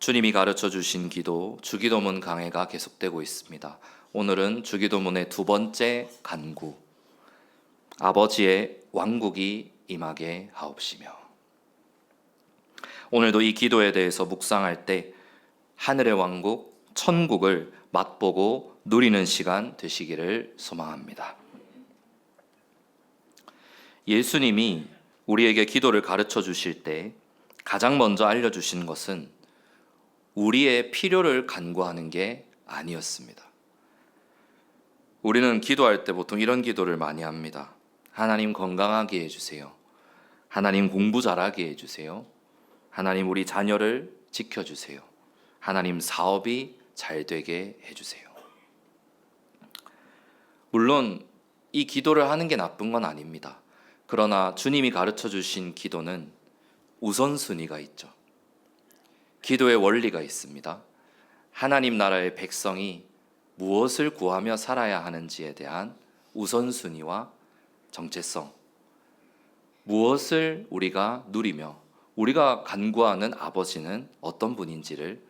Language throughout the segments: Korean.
주님이 가르쳐 주신 기도, 주기도문 강해가 계속되고 있습니다. 오늘은 주기도문의 두 번째 간구, 아버지의 왕국이 임하게 하옵시며. 오늘도 이 기도에 대해서 묵상할 때 하늘의 왕국, 천국을 맛보고 누리는 시간 되시기를 소망합니다. 예수님이 우리에게 기도를 가르쳐 주실 때 가장 먼저 알려주신 것은 우리의 필요를 간구하는 게 아니었습니다. 우리는 기도할 때 보통 이런 기도를 많이 합니다. 하나님 건강하게 해주세요. 하나님 공부 잘하게 해주세요. 하나님 우리 자녀를 지켜주세요. 하나님 사업이 잘 되게 해주세요. 물론 이 기도를 하는 게 나쁜 건 아닙니다. 그러나 주님이 가르쳐 주신 기도는 우선순위가 있죠. 기도의 원리가 있습니다. 하나님 나라의 백성이 무엇을 구하며 살아야 하는지에 대한 우선순위와 정체성, 무엇을 우리가 누리며 우리가 간구하는 아버지는 어떤 분인지를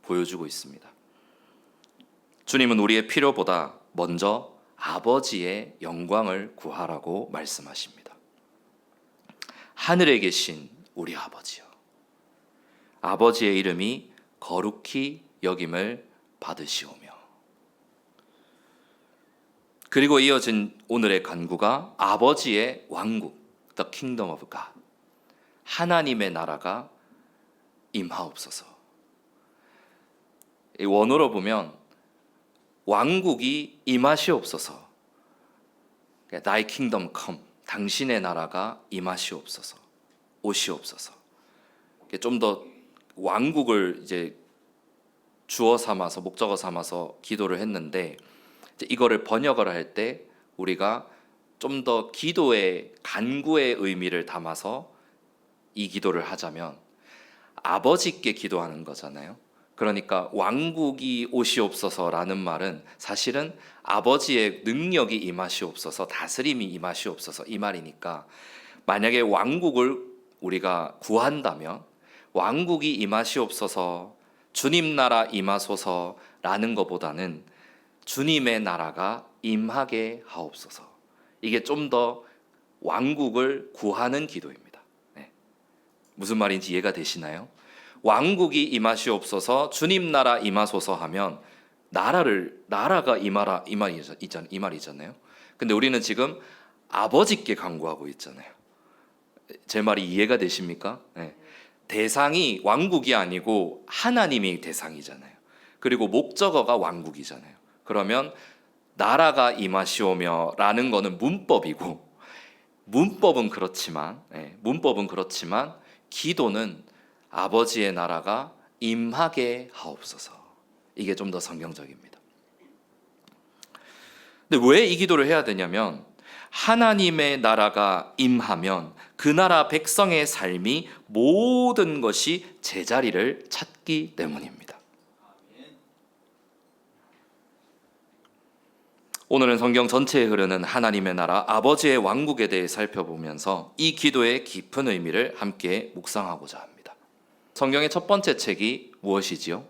보여주고 있습니다. 주님은 우리의 필요보다 먼저 아버지의 영광을 구하라고 말씀하십니다. 하늘에 계신 우리 아버지요, 아버지의 이름이 거룩히 여김을 받으시오며. 그리고 이어진 오늘의 간구가 아버지의 왕국, The Kingdom of God, 하나님의 나라가 임하옵소서. 원어로 보면 왕국이 임하시옵소서, Thy kingdom come, 당신의 나라가 임하시옵소서, 오시옵소서. 좀 더 왕국을 이제 주어 삼아서, 목적어 삼아서 기도를 했는데, 이거를 번역을 할 때 우리가 좀 더 기도의 간구의 의미를 담아서 이 기도를 하자면 아버지께 기도하는 거잖아요. 그러니까 왕국이 오시옵소서라는 말은 사실은 아버지의 능력이 임하시옵소서, 다스림이 임하시옵소서 이 말이니까, 만약에 왕국을 우리가 구한다면 왕국이 임하시옵소서, 주님 나라 임하소서라는 것보다는 주님의 나라가 임하게 하옵소서, 이게 좀 더 왕국을 구하는 기도입니다. 네. 무슨 말인지 이해가 되시나요? 왕국이 임하시옵소서, 주님 나라 임하소서 하면 나라가 임하라 이 말이잖아요. 근데 우리는 지금 아버지께 간구하고 있잖아요. 제 말이 이해가 되십니까? 네. 대상이 왕국이 아니고 하나님이 대상이잖아요. 그리고 목적어가 왕국이잖아요. 그러면 나라가 임하시오며 라는 거는 문법이고, 문법은 그렇지만 기도는 아버지의 나라가 임하게 하옵소서, 이게 좀 더 성경적입니다. 근데 왜 이 기도를 해야 되냐면, 하나님의 나라가 임하면 그 나라 백성의 삶이 모든 것이 제자리를 찾기 때문입니다. 오늘은 성경 전체에 흐르는 하나님의 나라, 아버지의 왕국에 대해 살펴보면서 이 기도의 깊은 의미를 함께 묵상하고자 합니다. 성경의 첫 번째 책이 무엇이지요?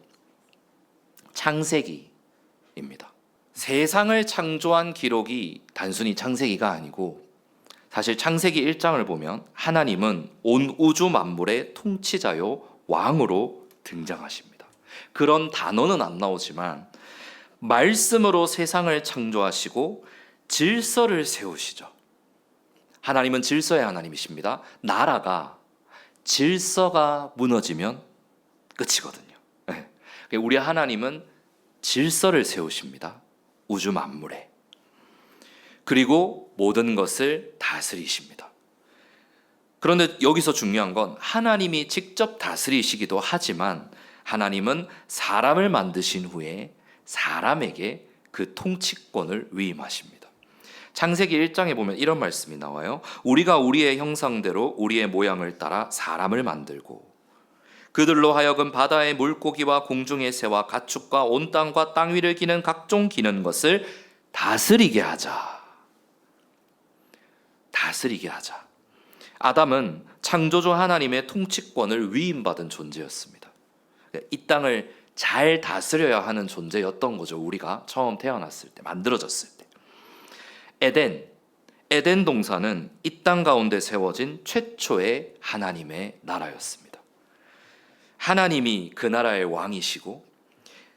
창세기입니다. 세상을 창조한 기록이 단순히 창세기가 아니고, 사실 창세기 1장을 보면 하나님은 온 우주 만물의 통치자요 왕으로 등장하십니다. 그런 단어는 안 나오지만 말씀으로 세상을 창조하시고 질서를 세우시죠. 하나님은 질서의 하나님이십니다. 나라가, 질서가 무너지면 끝이거든요. 우리 하나님은 질서를 세우십니다. 우주 만물에. 그리고 모든 것을 다스리십니다. 그런데 여기서 중요한 건 하나님이 직접 다스리시기도 하지만 하나님은 사람을 만드신 후에 사람에게 그 통치권을 위임하십니다. 창세기 1장에 보면 이런 말씀이 나와요. 우리가 우리의 형상대로 우리의 모양을 따라 사람을 만들고 그들로 하여금 바다의 물고기와 공중의 새와 가축과 온 땅과 땅 위를 기는 각종 기는 것을 다스리게 하자. 아담은 창조주 하나님의 통치권을 위임받은 존재였습니다. 이 땅을 잘 다스려야 하는 존재였던 거죠. 우리가 처음 태어났을 때, 만들어졌을 때. 에덴 동산은 이 땅 가운데 세워진 최초의 하나님의 나라였습니다. 하나님이 그 나라의 왕이시고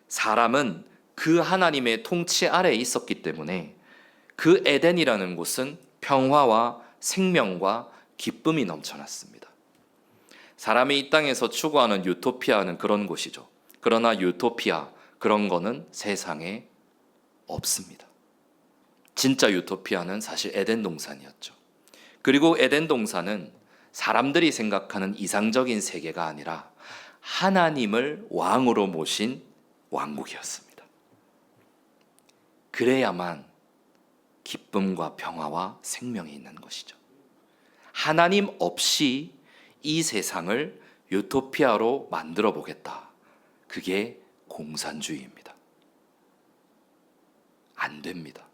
사람은 그 하나님의 통치 아래에 있었기 때문에 그 에덴이라는 곳은 평화와 생명과 기쁨이 넘쳐났습니다. 사람이 이 땅에서 추구하는 유토피아는 그런 곳이죠. 그러나 유토피아, 그런 거는 세상에 없습니다. 진짜 유토피아는 사실 에덴 동산이었죠. 그리고 에덴 동산은 사람들이 생각하는 이상적인 세계가 아니라 하나님을 왕으로 모신 왕국이었습니다. 그래야만 기쁨과 평화와 생명이 있는 것이죠. 하나님 없이 이 세상을 유토피아로 만들어 보겠다. 그게 공산주의입니다. 안 됩니다.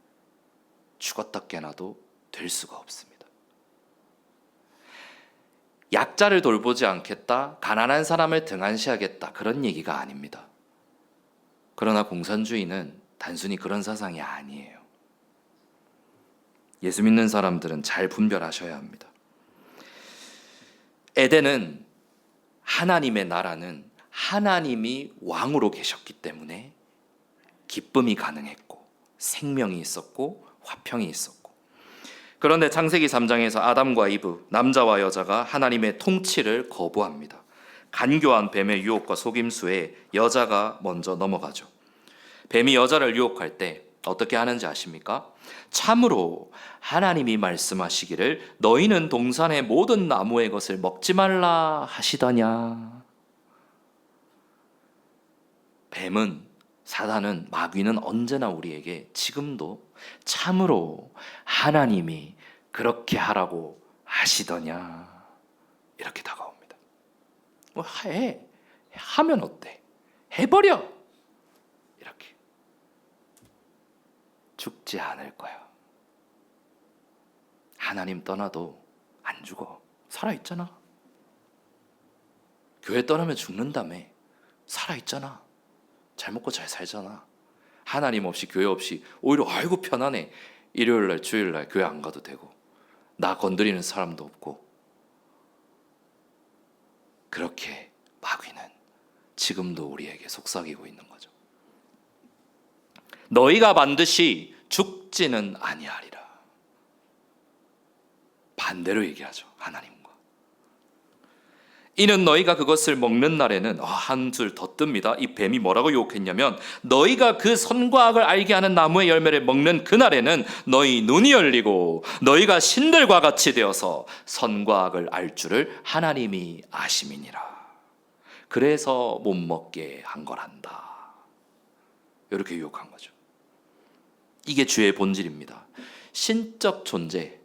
죽었다 깨나도 될 수가 없습니다. 약자를 돌보지 않겠다, 가난한 사람을 등한시하겠다, 그런 얘기가 아닙니다. 그러나 공산주의는 단순히 그런 사상이 아니에요. 예수 믿는 사람들은 잘 분별하셔야 합니다. 에덴은, 하나님의 나라는 하나님이 왕으로 계셨기 때문에 기쁨이 가능했고 생명이 있었고 화평이 있었고, 그런데 창세기 3장에서 아담과 이브, 남자와 여자가 하나님의 통치를 거부합니다. 간교한 뱀의 유혹과 속임수에 여자가 먼저 넘어가죠. 뱀이 여자를 유혹할 때 어떻게 하는지 아십니까? 참으로 하나님이 말씀하시기를 너희는 동산의 모든 나무의 것을 먹지 말라 하시더냐. 뱀은, 사단은, 마귀는 언제나 우리에게 지금도 참으로 하나님이 그렇게 하라고 하시더냐 이렇게 다가옵니다. 뭐 하면 어때? 해버려. 이렇게. 죽지 않을 거야. 하나님 떠나도 안 죽어. 살아있잖아. 교회 떠나면 죽는다며. 살아있잖아. 잘 먹고 잘 살잖아. 하나님 없이, 교회 없이 오히려 아이고 편하네. 일요일날 주일날 교회 안 가도 되고 나 건드리는 사람도 없고. 그렇게 마귀는 지금도 우리에게 속삭이고 있는 거죠. 너희가 반드시 죽지는 아니하리라. 반대로 얘기하죠. 하나님과. 이는 너희가 그것을 먹는 날에는, 한 줄 더 뜹니다. 이 뱀이 뭐라고 유혹했냐면, 너희가 그 선과 악을 알게 하는 나무의 열매를 먹는 그날에는 너희 눈이 열리고 너희가 신들과 같이 되어서 선과 악을 알 줄을 하나님이 아심이니라. 그래서 못 먹게 한 거란다. 이렇게 유혹한 거죠. 이게 주의 본질입니다. 신적 존재,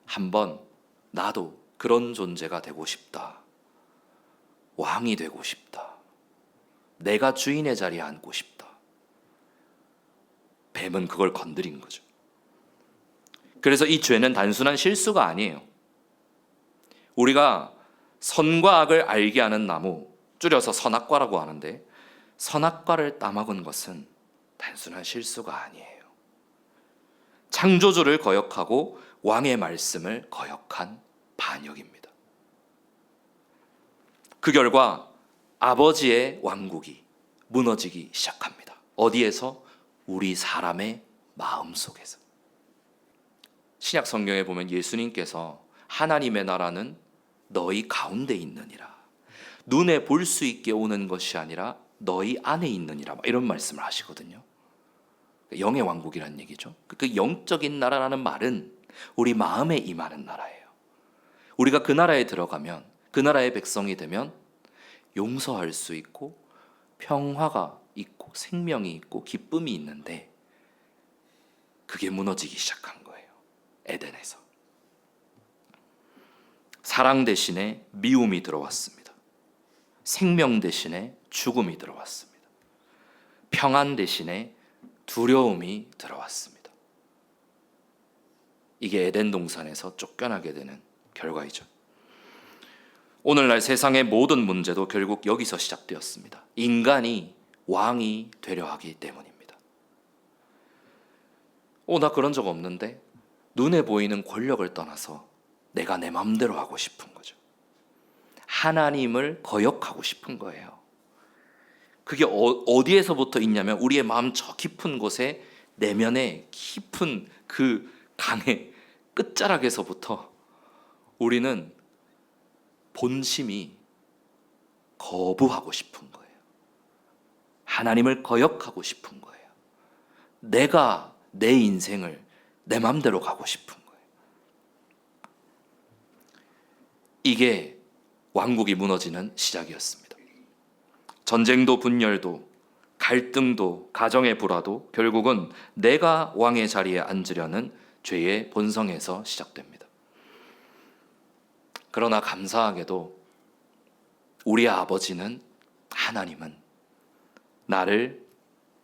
한번 나도 그런 존재가 되고 싶다. 왕이 되고 싶다. 내가 주인의 자리에 앉고 싶다. 뱀은 그걸 건드린 거죠. 그래서 이 죄는 단순한 실수가 아니에요. 우리가 선과 악을 알게 하는 나무, 줄여서 선악과라고 하는데, 선악과를 따먹은 것은 단순한 실수가 아니에요. 창조주를 거역하고 왕의 말씀을 거역한 반역입니다. 그 결과 아버지의 왕국이 무너지기 시작합니다. 어디에서? 우리 사람의 마음속에서. 신약 성경에 보면 예수님께서 하나님의 나라는 너희 가운데 있느니라. 눈에 볼 수 있게 오는 것이 아니라 너희 안에 있느니라. 이런 말씀을 하시거든요. 영의 왕국이라는 얘기죠. 그 영적인 나라라는 말은 우리 마음에 임하는 나라예요. 우리가 그 나라에 들어가면, 그 나라의 백성이 되면 용서할 수 있고 평화가 있고 생명이 있고 기쁨이 있는데, 그게 무너지기 시작한 거예요. 에덴에서. 사랑 대신에 미움이 들어왔습니다. 생명 대신에 죽음이 들어왔습니다. 평안 대신에 두려움이 들어왔습니다. 이게 에덴 동산에서 쫓겨나게 되는 결과이죠. 오늘날 세상의 모든 문제도 결국 여기서 시작되었습니다. 인간이 왕이 되려 하기 때문입니다. 나 그런 적 없는데, 눈에 보이는 권력을 떠나서 내가 내 마음대로 하고 싶은 거죠. 하나님을 거역하고 싶은 거예요. 그게 어디에서부터 있냐면 우리의 마음 저 깊은 곳에, 내면의 깊은 그 강의 끝자락에서부터 우리는 본심이 거부하고 싶은 거예요. 하나님을 거역하고 싶은 거예요. 내가 내 인생을 내 마음대로 가고 싶은 거예요. 이게 왕국이 무너지는 시작이었습니다. 전쟁도 분열도 갈등도 가정의 불화도 결국은 내가 왕의 자리에 앉으려는 죄의 본성에서 시작됩니다. 그러나 감사하게도 우리 아버지는, 하나님은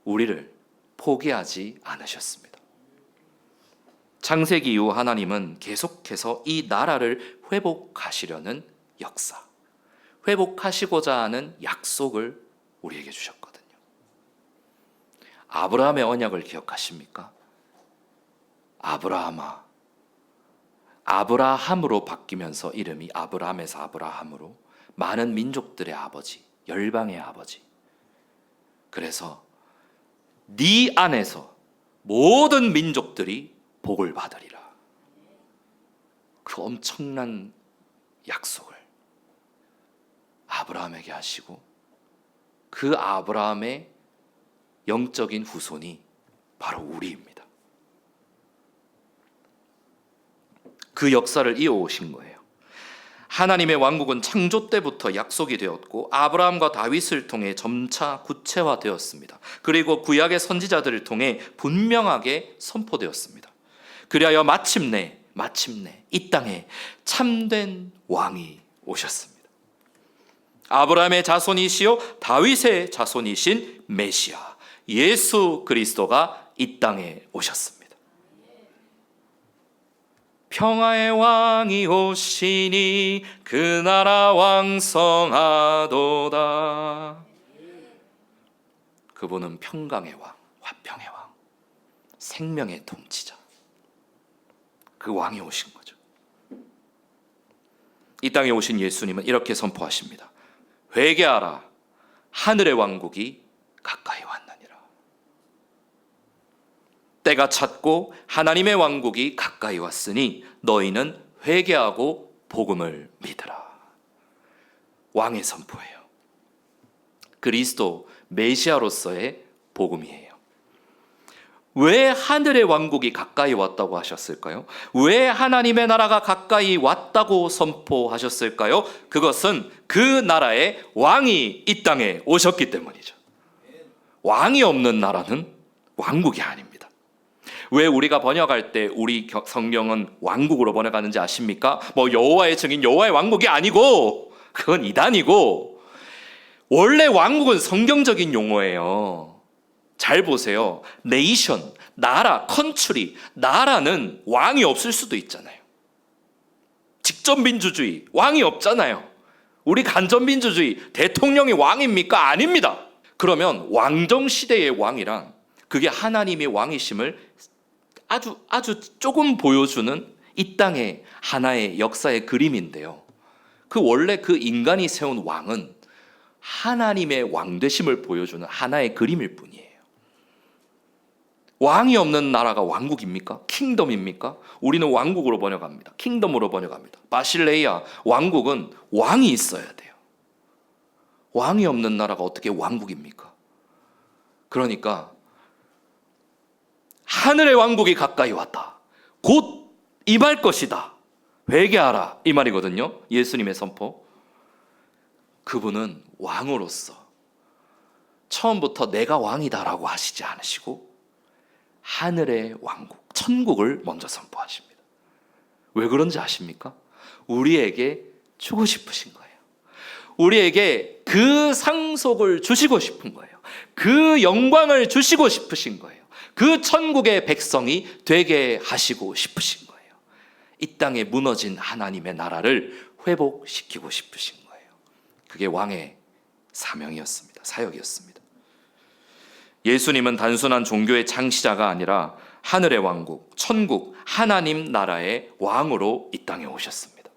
우리를 포기하지 않으셨습니다. 창세기 이후 하나님은 계속해서 이 나라를 회복하시려는 역사, 회복하시고자 하는 약속을 우리에게 주셨거든요. 아브라함의 언약을 기억하십니까? 아브라함으로 바뀌면서 이름이 아브라함에서 아브라함으로, 많은 민족들의 아버지, 열방의 아버지. 그래서 네 안에서 모든 민족들이 복을 받으리라. 그 엄청난 약속을 아브라함에게 하시고, 그 아브라함의 영적인 후손이 바로 우리입니다. 그 역사를 이어오신 거예요. 하나님의 왕국은 창조 때부터 약속이 되었고 아브라함과 다윗을 통해 점차 구체화되었습니다. 그리고 구약의 선지자들을 통해 분명하게 선포되었습니다. 그리하여 마침내 이 땅에 참된 왕이 오셨습니다. 아브라함의 자손이시요 다윗의 자손이신 메시아 예수 그리스도가 이 땅에 오셨습니다. 평화의 왕이 오시니 그 나라 왕성하도다. 그분은 평강의 왕, 화평의 왕, 생명의 통치자, 그 왕이 오신 거죠. 이 땅에 오신 예수님은 이렇게 선포하십니다. 회개하라, 하늘의 왕국이 가까이 왔느니라. 때가 찼고 하나님의 왕국이 가까이 왔으니 너희는 회개하고 복음을 믿으라. 왕의 선포예요. 그리스도 메시아로서의 복음이에요. 왜 하늘의 왕국이 가까이 왔다고 하셨을까요? 왜 하나님의 나라가 가까이 왔다고 선포하셨을까요? 그것은 그 나라의 왕이 이 땅에 오셨기 때문이죠. 왕이 없는 나라는 왕국이 아닙니다. 왜 우리가 번역할 때 우리 성경은 왕국으로 번역하는지 아십니까? 여호와의 증인, 여호와의 왕국이 아니고, 그건 이단이고, 원래 왕국은 성경적인 용어예요. 잘 보세요. 네이션, 나라, 컨트리, 나라는 왕이 없을 수도 있잖아요. 직접민주주의, 왕이 없잖아요. 우리 간접민주주의, 대통령이 왕입니까? 아닙니다. 그러면 왕정시대의 왕이란, 그게 하나님의 왕이심을 아주 조금 보여주는 이 땅의 하나의 역사의 그림인데요. 원래 그 인간이 세운 왕은 하나님의 왕되심을 보여주는 하나의 그림일 뿐이에요. 왕이 없는 나라가 왕국입니까? 킹덤입니까? 우리는 왕국으로 번역합니다. 킹덤으로 번역합니다. 바실레이아, 왕국은 왕이 있어야 돼요. 왕이 없는 나라가 어떻게 왕국입니까? 그러니까 하늘의 왕국이 가까이 왔다. 곧 임할 것이다. 회개하라. 이 말이거든요. 예수님의 선포. 그분은 왕으로서 처음부터 내가 왕이다라고 하시지 않으시고 하늘의 왕국, 천국을 먼저 선포하십니다. 왜 그런지 아십니까? 우리에게 주고 싶으신 거예요. 우리에게 그 상속을 주시고 싶은 거예요. 그 영광을 주시고 싶으신 거예요. 그 천국의 백성이 되게 하시고 싶으신 거예요. 이 땅에 무너진 하나님의 나라를 회복시키고 싶으신 거예요. 그게 왕의 사명이었습니다. 사역이었습니다. 예수님은 단순한 종교의 창시자가 아니라 하늘의 왕국, 천국, 하나님 나라의 왕으로 이 땅에 오셨습니다.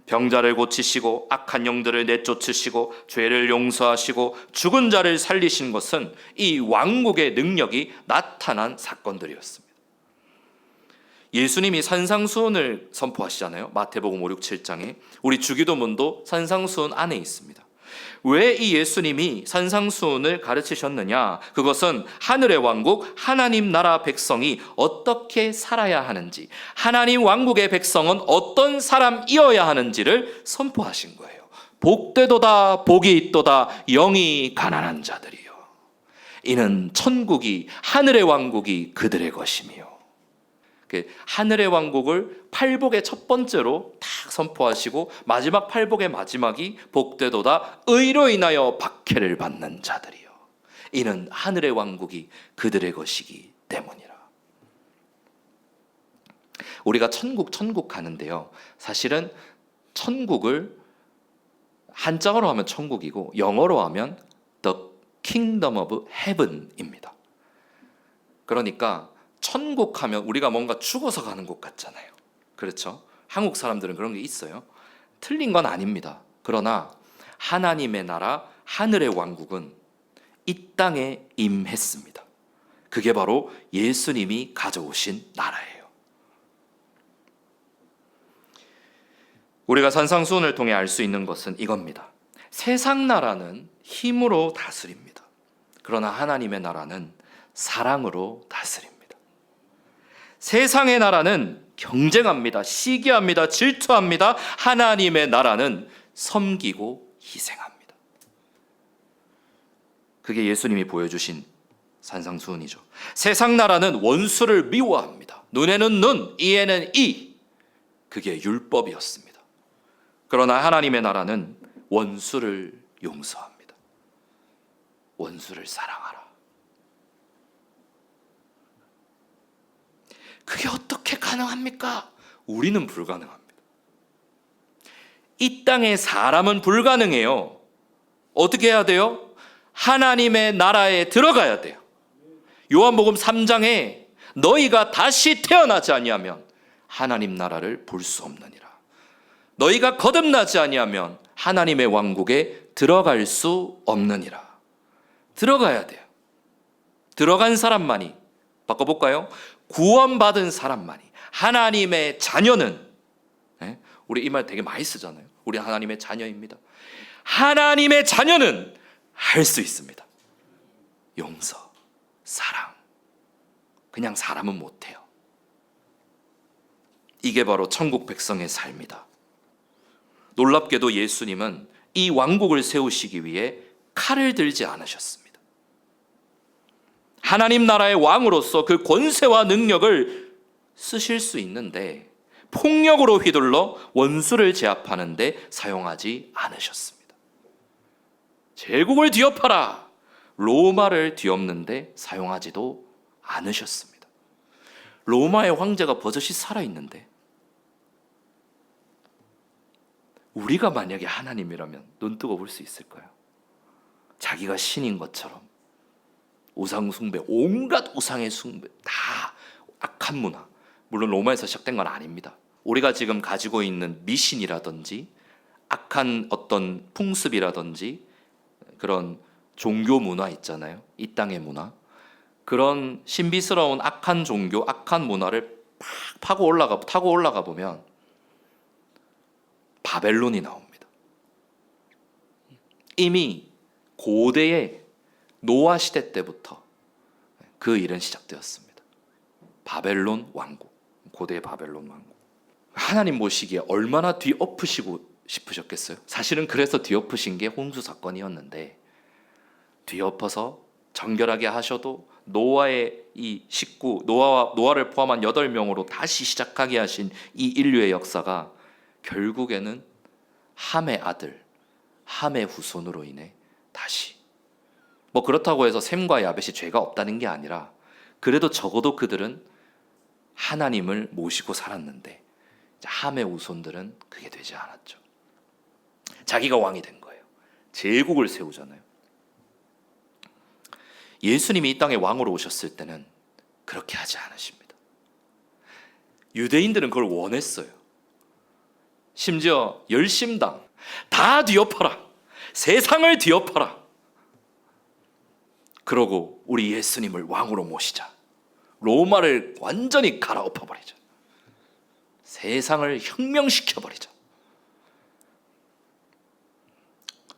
병자를 고치시고 악한 영들을 내쫓으시고 죄를 용서하시고 죽은 자를 살리신 것은 이 왕국의 능력이 나타난 사건들이었습니다. 예수님이 산상수훈을 선포하시잖아요. 마태복음 5, 6, 7장에 우리 주기도문도 산상수훈 안에 있습니다. 왜 이 예수님이 산상수훈을 가르치셨느냐? 그것은 하늘의 왕국, 하나님 나라 백성이 어떻게 살아야 하는지, 하나님 왕국의 백성은 어떤 사람이어야 하는지를 선포하신 거예요. 복되도다, 복이 있도다, 영이 가난한 자들이요. 이는 천국이, 하늘의 왕국이 그들의 것이며. 하늘의 왕국을 팔복의 첫 번째로 딱 선포하시고 마지막 팔복의 마지막이 복되도다 의로 인하여 박해를 받는 자들이요 이는 하늘의 왕국이 그들의 것이기 때문이라. 우리가 천국 가는데요, 사실은 천국을 한자어로 하면 천국이고 영어로 하면 The Kingdom of Heaven입니다. 그러니까 천국 하면 우리가 뭔가 죽어서 가는 곳 같잖아요. 그렇죠? 한국 사람들은 그런 게 있어요. 틀린 건 아닙니다. 그러나 하나님의 나라, 하늘의 왕국은 이 땅에 임했습니다. 그게 바로 예수님이 가져오신 나라예요. 우리가 산상수훈을 통해 알 수 있는 것은 이겁니다. 세상 나라는 힘으로 다스립니다. 그러나 하나님의 나라는 사랑으로 다스립니다. 세상의 나라는 경쟁합니다. 시기합니다. 질투합니다. 하나님의 나라는 섬기고 희생합니다. 그게 예수님이 보여주신 산상수훈이죠. 세상 나라는 원수를 미워합니다. 눈에는 눈, 이에는 이. 그게 율법이었습니다. 그러나 하나님의 나라는 원수를 용서합니다. 원수를 사랑하라. 그게 어떻게 가능합니까? 우리는 불가능합니다. 이 땅의 사람은 불가능해요. 어떻게 해야 돼요? 하나님의 나라에 들어가야 돼요. 요한복음 3장에 너희가 다시 태어나지 아니하면 하나님 나라를 볼 수 없느니라. 너희가 거듭나지 아니하면 하나님의 왕국에 들어갈 수 없느니라. 들어가야 돼요. 들어간 사람만이, 바꿔볼까요? 구원받은 사람만이, 하나님의 자녀는, 우리 이 말 되게 많이 쓰잖아요. 우리 하나님의 자녀입니다. 하나님의 자녀는 할 수 있습니다. 용서, 사랑. 그냥 사람은 못해요. 이게 바로 천국 백성의 삶이다. 놀랍게도 예수님은 이 왕국을 세우시기 위해 칼을 들지 않으셨습니다. 하나님 나라의 왕으로서 그 권세와 능력을 쓰실 수 있는데 폭력으로 휘둘러 원수를 제압하는 데 사용하지 않으셨습니다. 제국을 뒤엎어라, 로마를 뒤엎는 데 사용하지도 않으셨습니다. 로마의 황제가 버젓이 살아있는데 우리가 만약에 하나님이라면 눈뜨고 볼 수 있을까요? 자기가 신인 것처럼 우상 숭배, 온갖 우상의 숭배, 다 악한 문화. 물론 로마에서 시작된 건 아닙니다. 우리가 지금 가지고 있는 미신이라든지 악한 어떤 풍습이라든지 그런 종교 문화 있잖아요. 이 땅의 문화. 그런 신비스러운 악한 종교, 악한 문화를 타고 올라가 보면 바벨론이 나옵니다. 이미 고대의 노아 시대 때부터 그 일은 시작되었습니다. 바벨론 왕국, 고대의 바벨론 왕국. 하나님 모시기에 얼마나 뒤엎으시고 싶으셨겠어요? 사실은 그래서 뒤엎으신 게 홍수 사건이었는데, 뒤엎어서 정결하게 하셔도 노아의 이 식구, 노아를 포함한 8명으로 다시 시작하게 하신 이 인류의 역사가 결국에는 함의 아들, 함의 후손으로 인해 다시, 뭐 그렇다고 해서 셈과 야벳이 죄가 없다는 게 아니라 그래도 적어도 그들은 하나님을 모시고 살았는데 함의 후손들은 그게 되지 않았죠. 자기가 왕이 된 거예요. 제국을 세우잖아요. 예수님이 이 땅에 왕으로 오셨을 때는 그렇게 하지 않으십니다. 유대인들은 그걸 원했어요. 심지어 열심당 다 뒤엎어라, 세상을 뒤엎어라, 그러고 우리 예수님을 왕으로 모시자, 로마를 완전히 갈아엎어버리자, 세상을 혁명시켜버리자.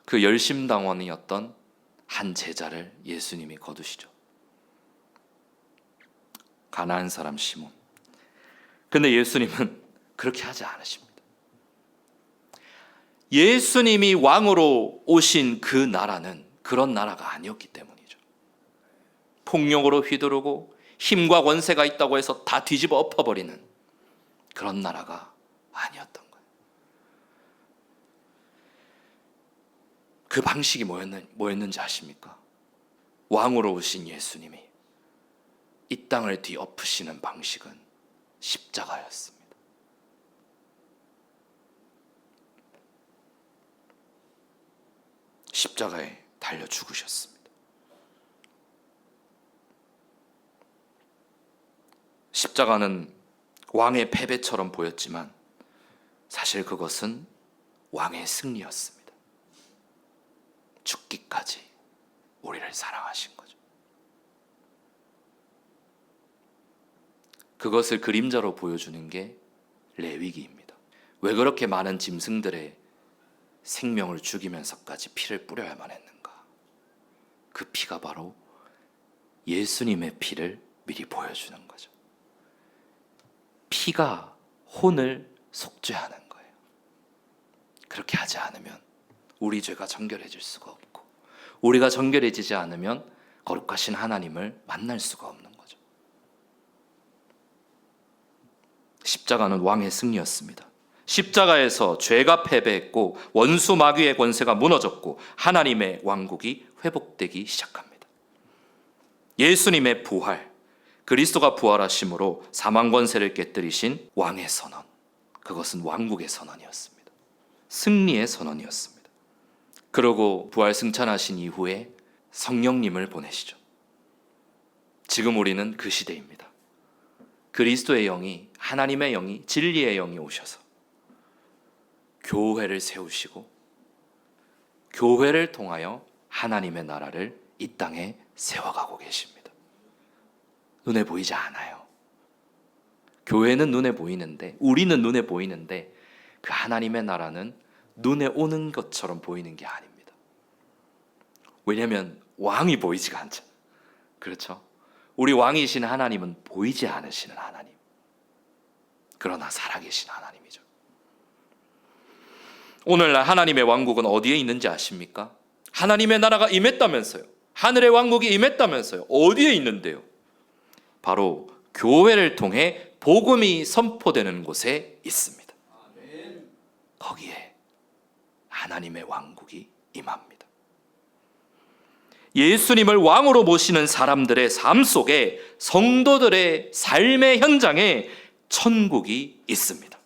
그 열심당원이었던 한 제자를 예수님이 거두시죠. 가나안 사람 시몬. 근데 예수님은 그렇게 하지 않으십니다. 예수님이 왕으로 오신 그 나라는 그런 나라가 아니었기 때문이죠. 폭력으로 휘두르고 힘과 권세가 있다고 해서 다 뒤집어 엎어버리는 그런 나라가 아니었던 거예요. 그 방식이 뭐였는지 아십니까? 왕으로 오신 예수님이 이 땅을 뒤엎으시는 방식은 십자가였습니다. 십자가에 달려 죽으셨습니다. 십자가는 왕의 패배처럼 보였지만 사실 그것은 왕의 승리였습니다. 죽기까지 우리를 사랑하신 거죠. 그것을 그림자로 보여주는 게 레위기입니다. 왜 그렇게 많은 짐승들의 생명을 죽이면서까지 피를 뿌려야만 했는가? 그 피가 바로 예수님의 피를 미리 보여주는 거죠. 피가 혼을 속죄하는 거예요. 그렇게 하지 않으면 우리 죄가 정결해질 수가 없고, 우리가 정결해지지 않으면 거룩하신 하나님을 만날 수가 없는 거죠. 십자가는 왕의 승리였습니다. 십자가에서 죄가 패배했고 원수 마귀의 권세가 무너졌고 하나님의 왕국이 회복되기 시작합니다. 예수님의 부활, 그리스도가 부활하심으로 사망 권세를 깨뜨리신 왕의 선언, 그것은 왕국의 선언이었습니다. 승리의 선언이었습니다. 그러고 부활 승천하신 이후에 성령님을 보내시죠. 지금 우리는 그 시대입니다. 그리스도의 영이, 하나님의 영이, 진리의 영이 오셔서 교회를 세우시고 교회를 통하여 하나님의 나라를 이 땅에 세워가고 계십니다. 눈에 보이지 않아요. 교회는 눈에 보이는데, 우리는 눈에 보이는데 그 하나님의 나라는 눈에 오는 것처럼 보이는 게 아닙니다. 왜냐하면 왕이 보이지가 않죠. 그렇죠? 우리 왕이신 하나님은 보이지 않으시는 하나님, 그러나 살아계신 하나님이죠. 오늘날 하나님의 왕국은 어디에 있는지 아십니까? 하나님의 나라가 임했다면서요. 하늘의 왕국이 임했다면서요. 어디에 있는데요? 바로 교회를 통해 복음이 선포되는 곳에 있습니다. 거기에 하나님의 왕국이 임합니다. 예수님을 왕으로 모시는 사람들의 삶 속에, 성도들의 삶의 현장에 천국이 있습니다.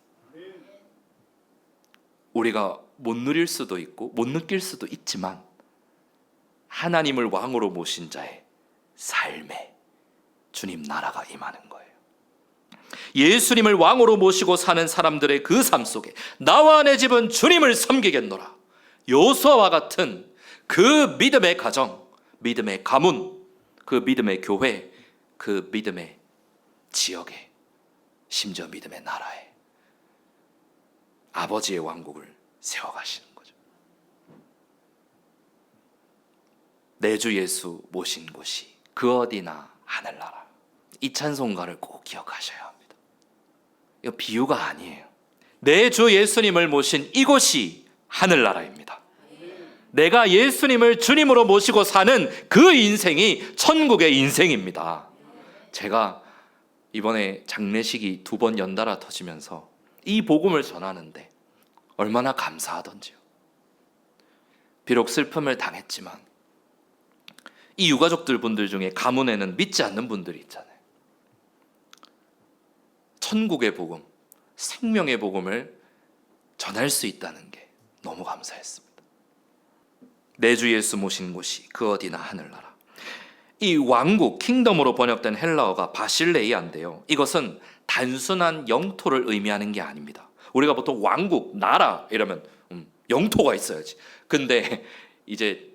우리가 못 누릴 수도 있고 못 느낄 수도 있지만 하나님을 왕으로 모신 자의 삶에 주님 나라가 임하는 거예요. 예수님을 왕으로 모시고 사는 사람들의 그 삶 속에 나와 내 집은 주님을 섬기겠노라, 여호수아와 같은 그 믿음의 가정, 믿음의 가문, 그 믿음의 교회, 그 믿음의 지역에, 심지어 믿음의 나라에 아버지의 왕국을 세워가시는 거죠. 내 주 예수 모신 곳이 그 어디나 하늘나라. 이 찬송가를 꼭 기억하셔야 합니다. 이거 비유가 아니에요. 내 주 예수님을 모신 이곳이 하늘나라입니다. 내가 예수님을 주님으로 모시고 사는 그 인생이 천국의 인생입니다. 제가 이번에 장례식이 2번 연달아 터지면서 이 복음을 전하는데 얼마나 감사하던지요. 비록 슬픔을 당했지만 이 유가족들 분들 중에 가문에는 믿지 않는 분들이 있잖아요. 천국의 복음, 생명의 복음을 전할 수 있다는 게 너무 감사했습니다. 내 주 예수 모신 곳이 그 어디나 하늘나라. 이 왕국, 킹덤으로 번역된 헬라어가 바실레이아인데요, 이것은 단순한 영토를 의미하는 게 아닙니다. 우리가 보통 왕국, 나라 이러면 영토가 있어야지. 근데 이제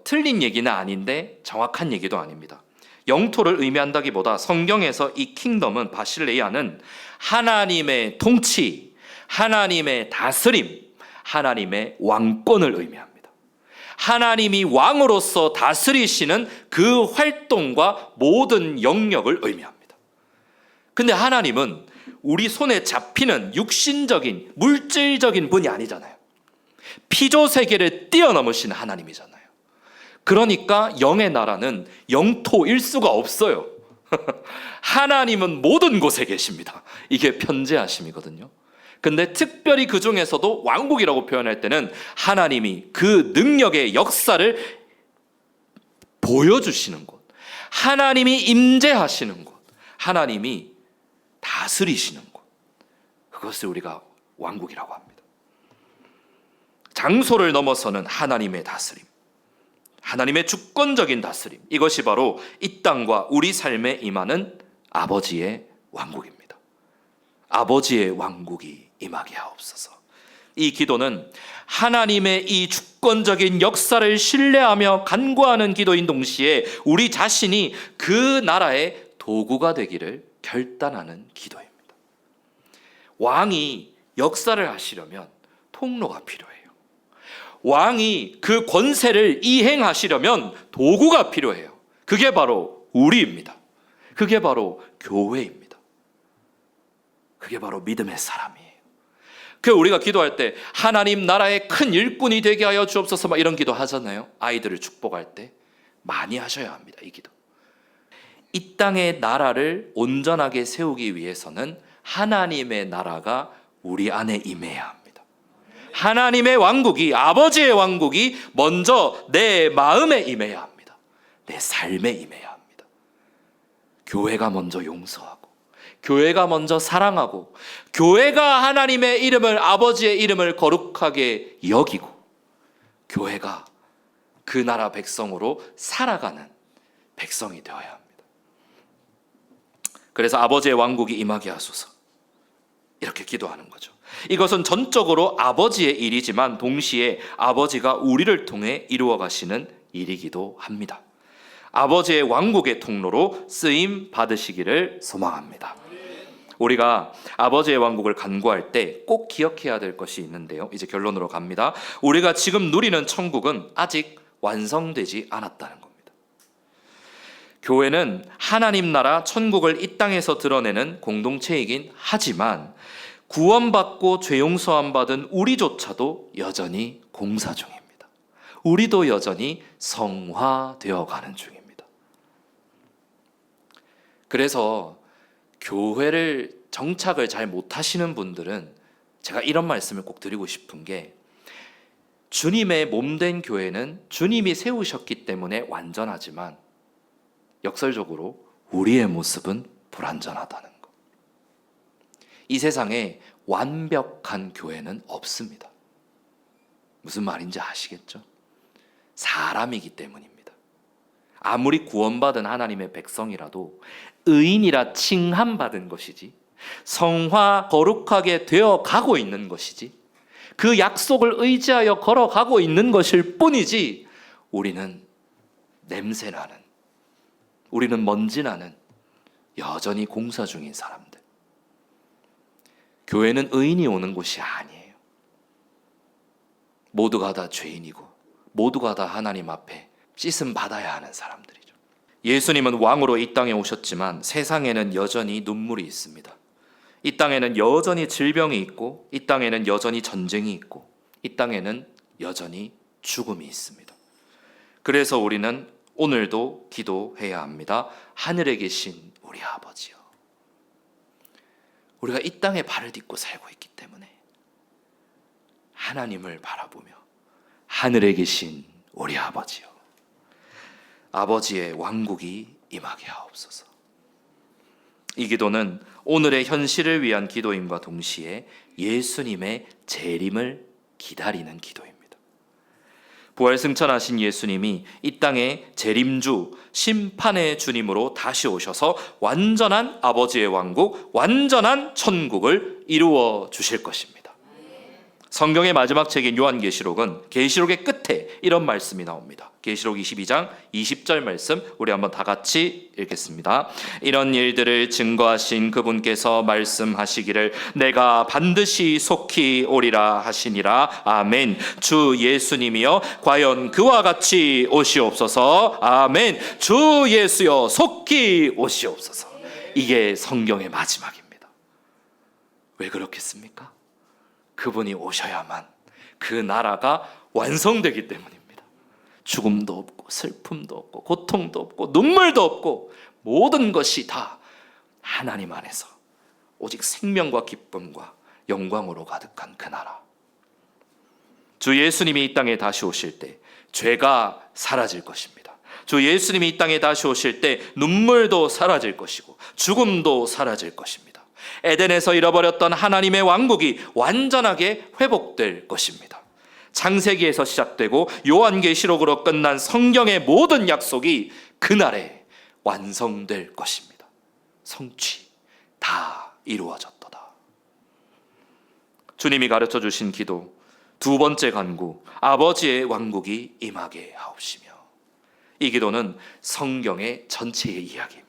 틀린 얘기는 아닌데 정확한 얘기도 아닙니다. 영토를 의미한다기보다 성경에서 이 킹덤은, 바실레이아는 하나님의 통치, 하나님의 다스림, 하나님의 왕권을 의미합니다. 하나님이 왕으로서 다스리시는 그 활동과 모든 영역을 의미합니다. 근데 하나님은 우리 손에 잡히는 육신적인, 물질적인 분이 아니잖아요. 피조 세계를 뛰어넘으신 하나님이잖아요. 그러니까 영의 나라는 영토일 수가 없어요. 하나님은 모든 곳에 계십니다. 이게 편재하심이거든요. 근데 특별히 그 중에서도 왕국이라고 표현할 때는 하나님이 그 능력의 역사를 보여주시는 곳, 하나님이 임재하시는 곳, 하나님이 다스리시는 곳, 그것을 우리가 왕국이라고 합니다. 장소를 넘어서는 하나님의 다스림, 하나님의 주권적인 다스림, 이것이 바로 이 땅과 우리 삶에 임하는 아버지의 왕국입니다. 아버지의 왕국이 임하게 하옵소서. 이 기도는 하나님의 이 주권적인 역사를 신뢰하며 간구하는 기도인 동시에 우리 자신이 그 나라의 도구가 되기를 결단하는 기도입니다. 왕이 역사를 하시려면 통로가 필요해요. 왕이 그 권세를 이행하시려면 도구가 필요해요. 그게 바로 우리입니다. 그게 바로 교회입니다. 그게 바로 믿음의 사람이에요. 그 우리가 기도할 때 하나님 나라의 큰 일꾼이 되게 하여 주옵소서 막 이런 기도 하잖아요. 아이들을 축복할 때 많이 하셔야 합니다. 이 기도. 이 땅의 나라를 온전하게 세우기 위해서는 하나님의 나라가 우리 안에 임해야 합니다. 하나님의 왕국이, 아버지의 왕국이 먼저 내 마음에 임해야 합니다. 내 삶에 임해야 합니다. 교회가 먼저 용서하고, 교회가 먼저 사랑하고, 교회가 하나님의 이름을, 아버지의 이름을 거룩하게 여기고, 교회가 그 나라 백성으로 살아가는 백성이 되어야 합니다. 그래서 아버지의 왕국이 임하게 하소서, 이렇게 기도하는 거죠. 이것은 전적으로 아버지의 일이지만 동시에 아버지가 우리를 통해 이루어 가시는 일이기도 합니다. 아버지의 왕국의 통로로 쓰임 받으시기를 소망합니다. 우리가 아버지의 왕국을 간구할 때 꼭 기억해야 될 것이 있는데요, 이제 결론으로 갑니다. 우리가 지금 누리는 천국은 아직 완성되지 않았다는 겁니다. 교회는 하나님 나라 천국을 이 땅에서 드러내는 공동체이긴 하지만 구원받고 죄 용서함 받은 우리조차도 여전히 공사 중입니다. 우리도 여전히 성화되어 가는 중입니다. 그래서 교회를 정착을 잘 못하시는 분들은 제가 이런 말씀을 꼭 드리고 싶은 게, 주님의 몸된 교회는 주님이 세우셨기 때문에 완전하지만 역설적으로 우리의 모습은 불완전하다는 것. 이 세상에 완벽한 교회는 없습니다. 무슨 말인지 아시겠죠? 사람이기 때문입니다. 아무리 구원받은 하나님의 백성이라도 의인이라 칭함받은 것이지, 성화 거룩하게 되어 가고 있는 것이지, 그 약속을 의지하여 걸어가고 있는 것일 뿐이지, 우리는 냄새나는, 우리는 먼지나는 여전히 공사 중인 사람들. 교회는 의인이 오는 곳이 아니에요. 모두가 다 죄인이고 모두가 다 하나님 앞에 씻음 받아야 하는 사람들이죠. 예수님은 왕으로 이 땅에 오셨지만 세상에는 여전히 눈물이 있습니다. 이 땅에는 여전히 질병이 있고, 이 땅에는 여전히 전쟁이 있고, 이 땅에는 여전히 죽음이 있습니다. 그래서 우리는 오늘도 기도해야 합니다. 하늘에 계신 우리 아버지요. 우리가 이 땅에 발을 딛고 살고 있기 때문에 하나님을 바라보며 하늘에 계신 우리 아버지요, 아버지의 왕국이 임하게 하옵소서. 이 기도는 오늘의 현실을 위한 기도임과 동시에 예수님의 재림을 기다리는 기도입니다. 부활 승천하신 예수님이 이 땅에 재림주, 심판의 주님으로 다시 오셔서 완전한 아버지의 왕국, 완전한 천국을 이루어 주실 것입니다. 성경의 마지막 책인 요한계시록은 계시록의 끝에 이런 말씀이 나옵니다. 계시록 22장 20절 말씀 우리 한번 다 같이 읽겠습니다. 이런 일들을 증거하신 그분께서 말씀하시기를 내가 반드시 속히 오리라 하시니라. 아멘. 주 예수님이여 과연 그와 같이 오시옵소서. 아멘. 주 예수여 속히 오시옵소서. 이게 성경의 마지막입니다. 왜 그렇겠습니까? 그분이 오셔야만 그 나라가 완성되기 때문입니다. 죽음도 없고 슬픔도 없고 고통도 없고 눈물도 없고 모든 것이 다 하나님 안에서 오직 생명과 기쁨과 영광으로 가득한 그 나라. 주 예수님이 이 땅에 다시 오실 때 죄가 사라질 것입니다. 주 예수님이 이 땅에 다시 오실 때 눈물도 사라질 것이고 죽음도 사라질 것입니다. 에덴에서 잃어버렸던 하나님의 왕국이 완전하게 회복될 것입니다. 창세기에서 시작되고 요한계시록으로 끝난 성경의 모든 약속이 그날에 완성될 것입니다. 성취 다 이루어졌도다. 주님이 가르쳐 주신 기도 두 번째 간구, 아버지의 왕국이 임하게 하옵시며. 이 기도는 성경의 전체의 이야기입니다.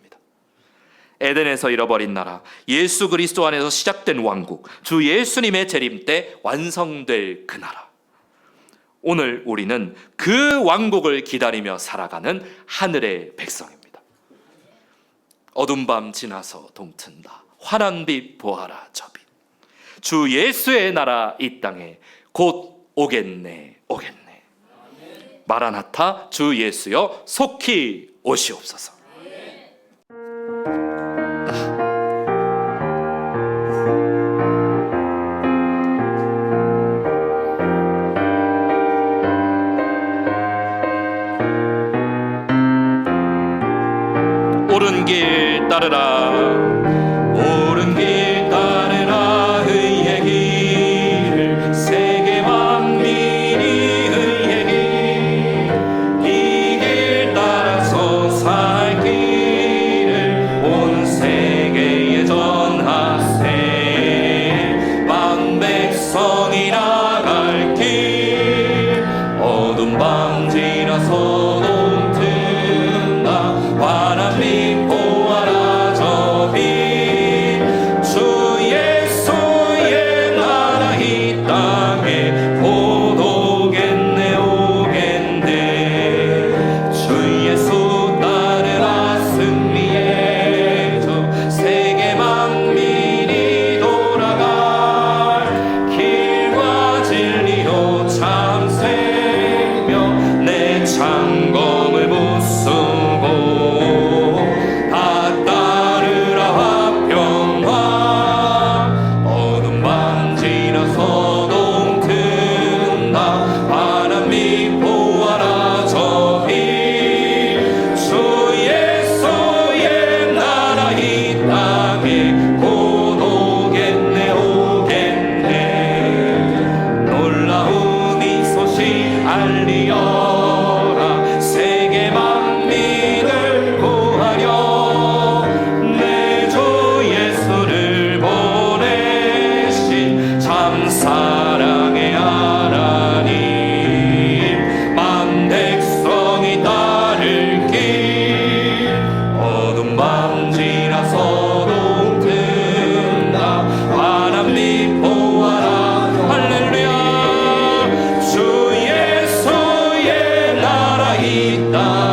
에덴에서 잃어버린 나라, 예수 그리스도 안에서 시작된 왕국, 주 예수님의 재림 때 완성될 그 나라. 오늘 우리는 그 왕국을 기다리며 살아가는 하늘의 백성입니다. 어둠 밤 지나서 동튼다. 환한 빛 보아라 저 빛. 주 예수의 나라 이 땅에 곧 오겠네 오겠네. 마라나타 주 예수여 속히 오시옵소서. 옳은 길 따르라 옳은 길 따르라 의의 길을 세계 만민이 의의 길 이 길 따라서 살 길을 온 세계에 전하세 만 백성이 나갈 길 어둠 밤 지나서 이 땅